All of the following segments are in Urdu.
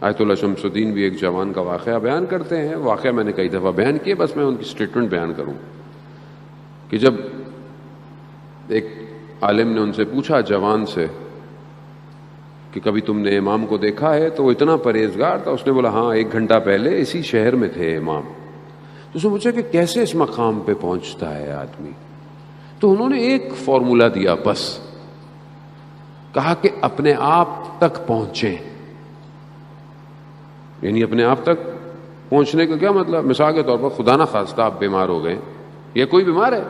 آیت اللہ شمس الدین بھی ایک جوان کا واقعہ بیان کرتے ہیں. واقعہ میں نے کئی دفعہ بیان کیے, بس میں ان کی اسٹیٹمنٹ بیان کروں کہ جب ایک عالم نے ان سے پوچھا جوان سے کہ کبھی تم نے امام کو دیکھا ہے, تو وہ اتنا پرہیزگار تھا, اس نے بولا ہاں 1 گھنٹہ پہلے اسی شہر میں تھے امام. تو اس نے پوچھا کہ کیسے اس مقام پہ پہنچتا ہے آدمی؟ تو انہوں نے ایک فارمولا دیا, بس کہا کہ اپنے آپ تک پہنچیں. یعنی اپنے آپ تک پہنچنے کا کیا مطلب؟ مثال کے طور پر خدا نہ خواستہ آپ بیمار ہو گئے, یا کوئی بیمار ہے,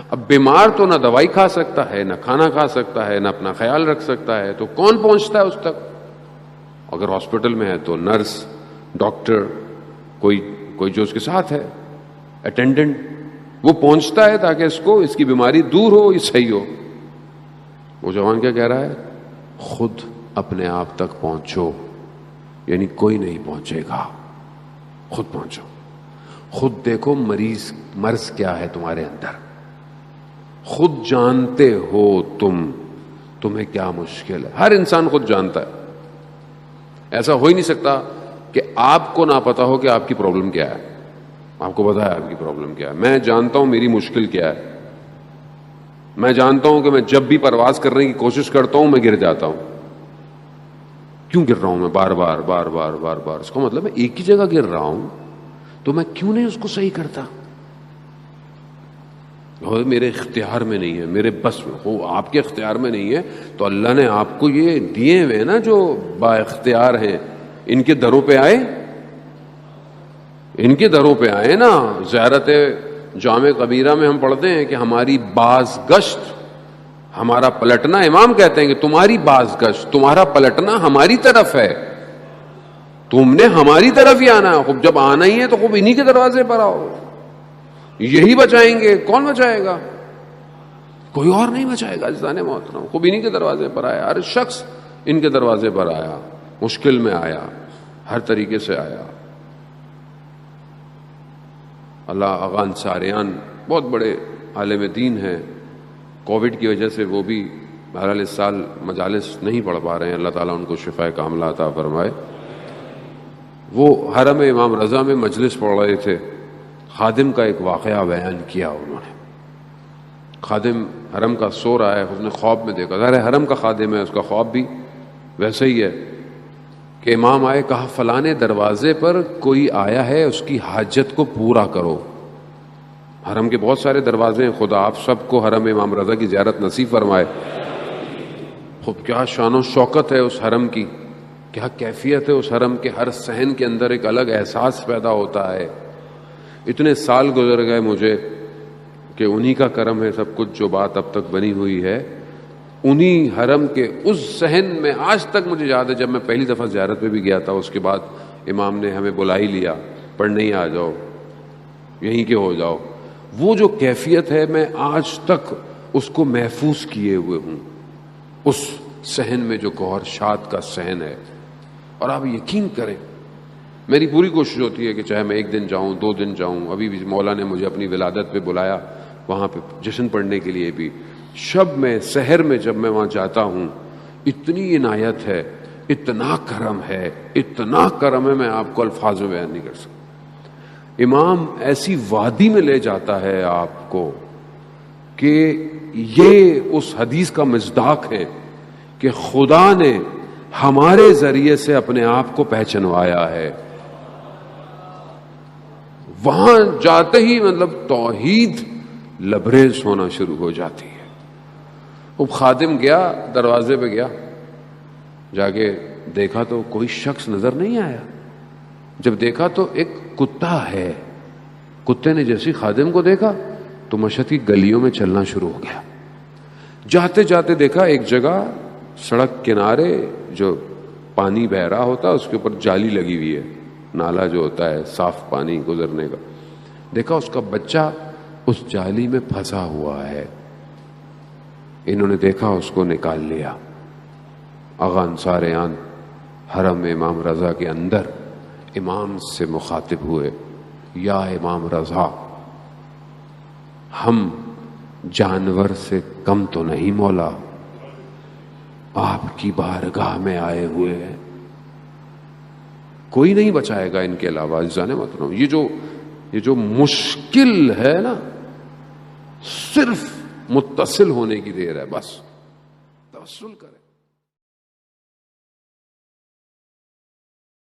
اب بیمار تو نہ دوائی کھا سکتا ہے, نہ کھانا کھا سکتا ہے, نہ اپنا خیال رکھ سکتا ہے, تو کون پہنچتا ہے اس تک؟ اگر ہاسپٹل میں ہے تو نرس, ڈاکٹر, کوئی جو اس کے ساتھ ہے, اٹینڈنٹ, وہ پہنچتا ہے تاکہ اس کو اس کی بیماری دور ہو, یہ صحیح ہو. وہ جوان کیا کہہ رہا ہے؟ خود اپنے آپ تک پہنچو, یعنی کوئی نہیں پہنچے گا, خود پہنچو. خود دیکھو مرض کیا ہے تمہارے اندر, خود جانتے ہو تمہیں کیا مشکل ہے. ہر انسان خود جانتا ہے. ایسا ہو ہی نہیں سکتا کہ آپ کو نہ پتا ہو کہ آپ کی پرابلم کیا ہے. آپ کو پتا ہے آپ کی پرابلم کیا ہے. میں جانتا ہوں میری مشکل کیا ہے. میں جانتا ہوں کہ میں جب بھی پرواز کرنے کی کوشش کرتا ہوں میں گر جاتا ہوں. کیوں گر رہا ہوں میں بار بار بار بار بار بار؟ اس کا مطلب میں ایک ہی جگہ گر رہا ہوں, تو میں کیوں نہیں اس کو صحیح کرتا؟ میرے اختیار میں نہیں ہے, میرے بس میں ہو, آپ کے اختیار میں نہیں ہے, تو اللہ نے آپ کو یہ دیے ہوئے نا جو با اختیار ہیں, ان کے دروں پہ آئے, ان کے دروں پہ آئے نا. زیارت جامع کبیرہ میں ہم پڑھتے ہیں کہ ہماری باز گشت, ہمارا پلٹنا, امام کہتے ہیں کہ تمہاری باز گشت, تمہارا پلٹنا ہماری طرف ہے, تم نے ہماری طرف ہی آنا ہے. خوب جب آنا ہی ہے تو خوب انہی کے دروازے پر آؤ, یہی بچائیں گے. کون بچائے گا؟ کوئی اور نہیں بچائے گا. عزیزان محترم, خوب انہی کے دروازے پر آیا. ہر شخص ان کے دروازے پر آیا, مشکل میں آیا, ہر طریقے سے آیا. اللہ آغا انصاریان بہت بڑے عالم دین ہیں. کووڈ کی وجہ سے وہ بھی بہرحال اس سال مجالس نہیں پڑھ پا رہے ہیں. اللہ تعالیٰ ان کو شفاء کاملہ عطا فرمائے. وہ حرم امام رضا میں مجلس پڑھ رہے تھے, خادم کا ایک واقعہ بیان کیا انہوں نے. خادم حرم کا سو رہا ہے, اس نے خواب میں دیکھا, ظاہر ہے حرم کا خادم ہے, اس کا خواب بھی ویسے ہی ہے کہ امام آئے, کہا فلانے دروازے پر کوئی آیا ہے, اس کی حاجت کو پورا کرو. حرم کے بہت سارے دروازے ہیں, خدا آپ سب کو حرم امام رضا کی زیارت نصیب فرمائے. خود کیا شان و شوکت ہے اس حرم کی, کیا کیفیت ہے اس حرم کے. ہر صحن کے اندر ایک الگ احساس پیدا ہوتا ہے. اتنے سال گزر گئے مجھے کہ انہی کا کرم ہے سب کچھ, جو بات اب تک بنی ہوئی ہے انہی حرم کے اس صحن میں. آج تک مجھے یاد ہے جب میں پہلی دفعہ زیارت پہ بھی گیا تھا, اس کے بعد امام نے ہمیں بلا ہی لیا, پڑھنے ہی آ جاؤ, یہیں کے ہو جاؤ. وہ جو کیفیت ہے میں آج تک اس کو محفوظ کیے ہوئے ہوں, اس صحن میں جو گوہر شاد کا صحن ہے. اور آپ یقین کریں, میری پوری کوشش ہوتی ہے کہ چاہے میں 1 دن جاؤں 2 دن جاؤں. ابھی بھی مولا نے مجھے اپنی ولادت پہ بلایا, وہاں پہ جشن پڑھنے کے لیے بھی. شب میں سحر میں جب میں وہاں جاتا ہوں, اتنی عنایت ہے, اتنا کرم ہے, اتنا کرم ہے, میں آپ کو الفاظ میں بیان نہیں کر سکتا. امام ایسی وادی میں لے جاتا ہے آپ کو کہ یہ اس حدیث کا مصداق ہے کہ خدا نے ہمارے ذریعے سے اپنے آپ کو پہچنوایا ہے. وہاں جاتے ہی مطلب توحید لبریز ہونا شروع ہو جاتی ہے. وہ خادم گیا, دروازے پہ گیا, جا کے دیکھا تو کوئی شخص نظر نہیں آیا. جب دیکھا تو ایک کتا ہے. کتے نے جیسی خادم کو دیکھا تو مشہد کی گلیوں میں چلنا شروع ہو گیا. جاتے جاتے دیکھا ایک جگہ سڑک کنارے جو پانی بہ رہا ہوتا, اس کے اوپر جالی لگی ہوئی ہے, نالا جو ہوتا ہے صاف پانی گزرنے کا. دیکھا اس کا بچہ اس جالی میں پھنسا ہوا ہے. انہوں نے دیکھا, اس کو نکال لیا. آغا انصاریان حرم امام رضا کے اندر امام سے مخاطب ہوئے, یا امام رضا, ہم جانور سے کم تو نہیں مولا, آپ کی بارگاہ میں آئے ہوئے ہیں. کوئی نہیں بچائے گا ان کے علاوہ. عزیزان محترم یہ جو مشکل ہے نا صرف متصل ہونے کی دیر ہے، بس توسل کریں.